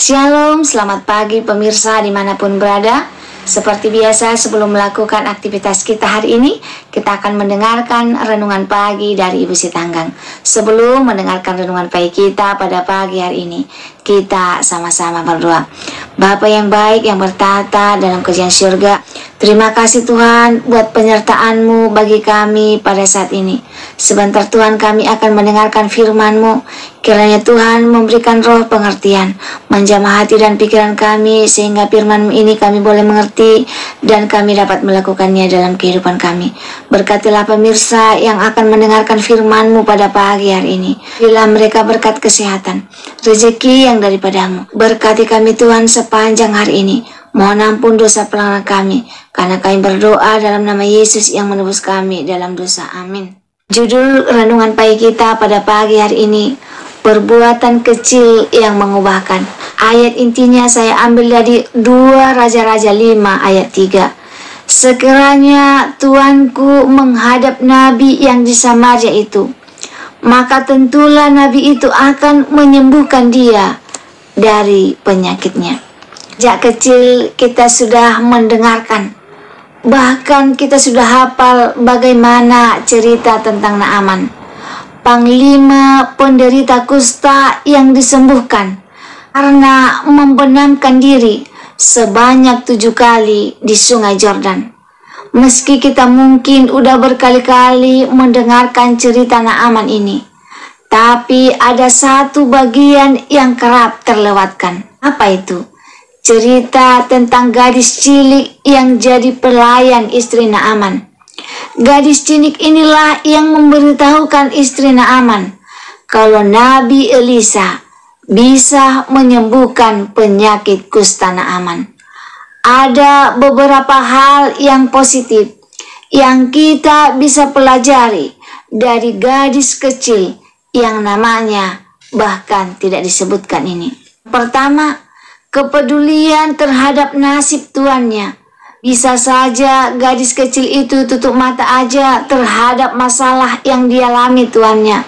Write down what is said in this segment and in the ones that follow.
Shalom, selamat pagi pemirsa dimanapun berada. Seperti biasa sebelum melakukan aktivitas kita hari ini, kita akan mendengarkan renungan pagi dari Ibu Sitanggang. Sebelum mendengarkan renungan pagi kita pada pagi hari ini, kita sama-sama berdoa. Bapa yang baik yang bertata dalam kerajaan surga, terima kasih Tuhan buat penyertaan-Mu bagi kami pada saat ini. Sebentar Tuhan kami akan mendengarkan firman-Mu. Kiranya Tuhan memberikan roh pengertian, menjamah hati dan pikiran kami, sehingga firman-Mu ini kami boleh mengerti dan kami dapat melakukannya dalam kehidupan kami. Berkatilah pemirsa yang akan mendengarkan firman-Mu pada pagi hari ini. Berilah mereka berkat kesehatan, rezeki yang daripada-Mu. Berkati kami Tuhan sepanjang hari ini. Mohon ampun dosa pelanggaran kami, karena kami berdoa dalam nama Yesus yang menebus kami dalam dosa. Amin. Judul renungan pagi kita pada pagi hari ini, perbuatan kecil yang mengubahkan. Ayat intinya saya ambil dari 2 Raja-Raja 5 ayat 3. Sekiranya Tuanku menghadap nabi yang di Samaria itu, maka tentulah nabi itu akan menyembuhkan dia dari penyakitnya. Sejak kecil kita sudah mendengarkan, bahkan kita sudah hafal bagaimana cerita tentang Naaman, panglima penderita kusta yang disembuhkan karena membenamkan diri sebanyak 7 kali di Sungai Yordan. Meski kita mungkin udah berkali-kali mendengarkan cerita Naaman ini, tapi ada satu bagian yang kerap terlewatkan. Apa itu? Cerita tentang gadis cilik yang jadi pelayan istri Naaman. Gadis cilik inilah yang memberitahukan istri Naaman kalau Nabi Elisa bisa menyembuhkan penyakit kusta Naaman. Ada beberapa hal yang positif yang kita bisa pelajari dari gadis kecil yang namanya bahkan tidak disebutkan ini. Pertama, kepedulian terhadap nasib tuannya. Bisa saja gadis kecil itu tutup mata aja terhadap masalah yang dialami tuannya,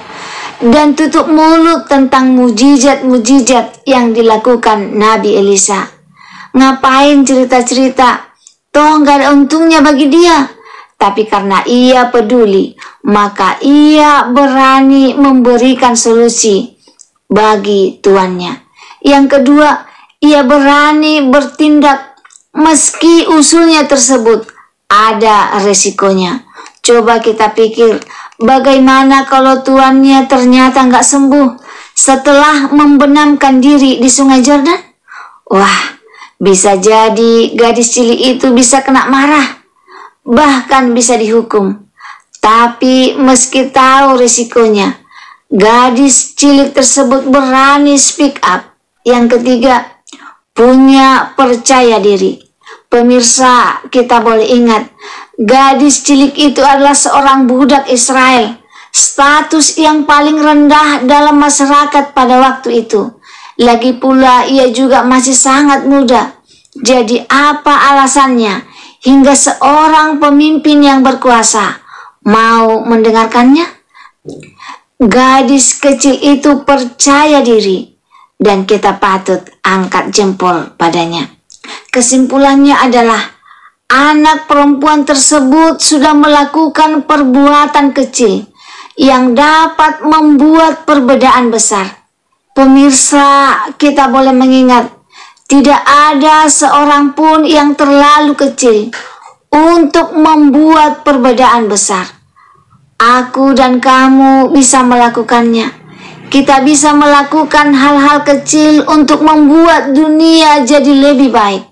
dan tutup mulut tentang mujizat-mujizat yang dilakukan Nabi Elisa. Ngapain cerita-cerita? Toh gak ada untungnya bagi dia. Tapi karena ia peduli, maka ia berani memberikan solusi bagi tuannya. Yang kedua, ia berani bertindak meski usulnya tersebut ada resikonya. Coba kita pikir, bagaimana kalau tuannya ternyata nggak sembuh setelah membenamkan diri di Sungai Yordan? Wah, bisa jadi gadis cilik itu bisa kena marah, bahkan bisa dihukum. Tapi meski tahu resikonya, gadis cilik tersebut berani speak up. Yang ketiga, punya percaya diri. Pemirsa, kita boleh ingat, gadis cilik itu adalah seorang budak Israel, status yang paling rendah dalam masyarakat pada waktu itu. Lagi pula ia juga masih sangat muda. Jadi apa alasannya hingga seorang pemimpin yang berkuasa mau mendengarkannya? Gadis kecil itu percaya diri, dan kita patut angkat jempol padanya. Kesimpulannya adalah anak perempuan tersebut sudah melakukan perbuatan kecil yang dapat membuat perbedaan besar. Pemirsa, kita boleh mengingat, tidak ada seorang pun yang terlalu kecil untuk membuat perbedaan besar. Aku dan kamu bisa melakukannya. Kita bisa melakukan hal-hal kecil untuk membuat dunia jadi lebih baik.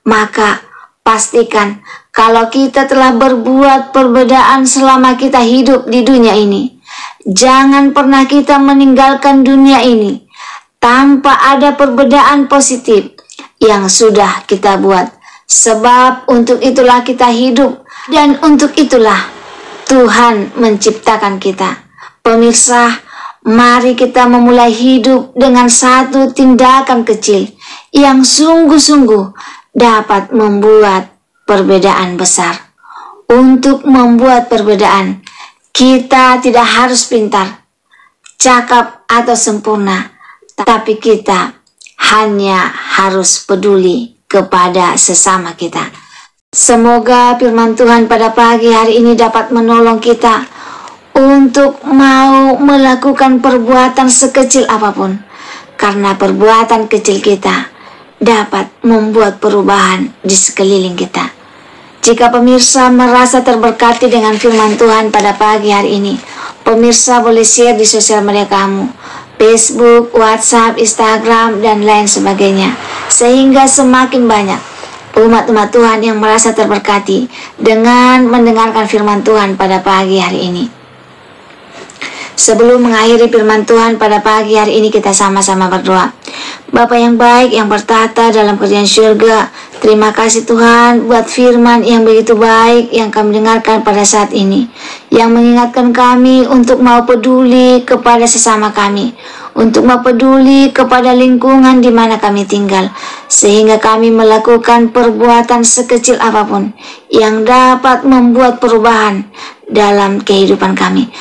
Maka pastikan kalau kita telah berbuat perbedaan selama kita hidup di dunia ini, jangan pernah kita meninggalkan dunia ini tanpa ada perbedaan positif yang sudah kita buat. Sebab untuk itulah kita hidup, dan untuk itulah Tuhan menciptakan kita. Pemirsa, mari kita memulai hidup dengan satu tindakan kecil yang sungguh-sungguh dapat membuat perbedaan besar. Untuk membuat perbedaan, kita tidak harus pintar, cakap atau sempurna, tapi kita hanya harus peduli kepada sesama kita. Semoga firman Tuhan pada pagi hari ini dapat menolong kita untuk mau melakukan perbuatan sekecil apapun, karena perbuatan kecil kita dapat membuat perubahan di sekeliling kita. Jika pemirsa merasa terberkati dengan firman Tuhan pada pagi hari ini, pemirsa boleh share di sosial media kamu, Facebook, WhatsApp, Instagram, dan lain sebagainya, sehingga semakin banyak umat-umat Tuhan yang merasa terberkati dengan mendengarkan firman Tuhan pada pagi hari ini. Sebelum mengakhiri firman Tuhan pada pagi hari ini, kita sama-sama berdoa. Bapa yang baik yang bertata dalam kerajaan surga, terima kasih Tuhan buat firman yang begitu baik yang kami dengarkan pada saat ini, yang mengingatkan kami untuk mau peduli kepada sesama kami, untuk mau peduli kepada lingkungan di mana kami tinggal, sehingga kami melakukan perbuatan sekecil apapun yang dapat membuat perubahan dalam kehidupan kami.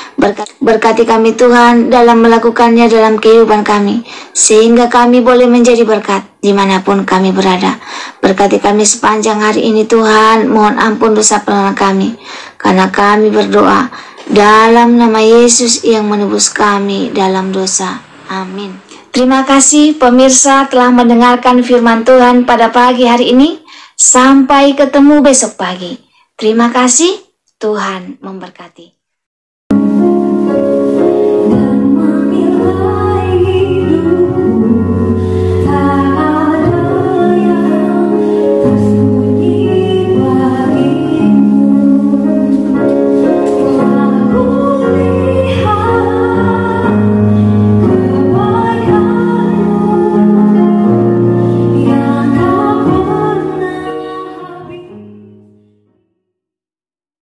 Berkati kami Tuhan dalam melakukannya dalam kehidupan kami, sehingga kami boleh menjadi berkat dimanapun kami berada. Berkati kami sepanjang hari ini Tuhan, mohon ampun dosa pelanggaran kami, karena kami berdoa dalam nama Yesus yang menebus kami dalam dosa. Amin. Terima kasih pemirsa telah mendengarkan firman Tuhan pada pagi hari ini. Sampai ketemu besok pagi. Terima kasih. Tuhan memberkati.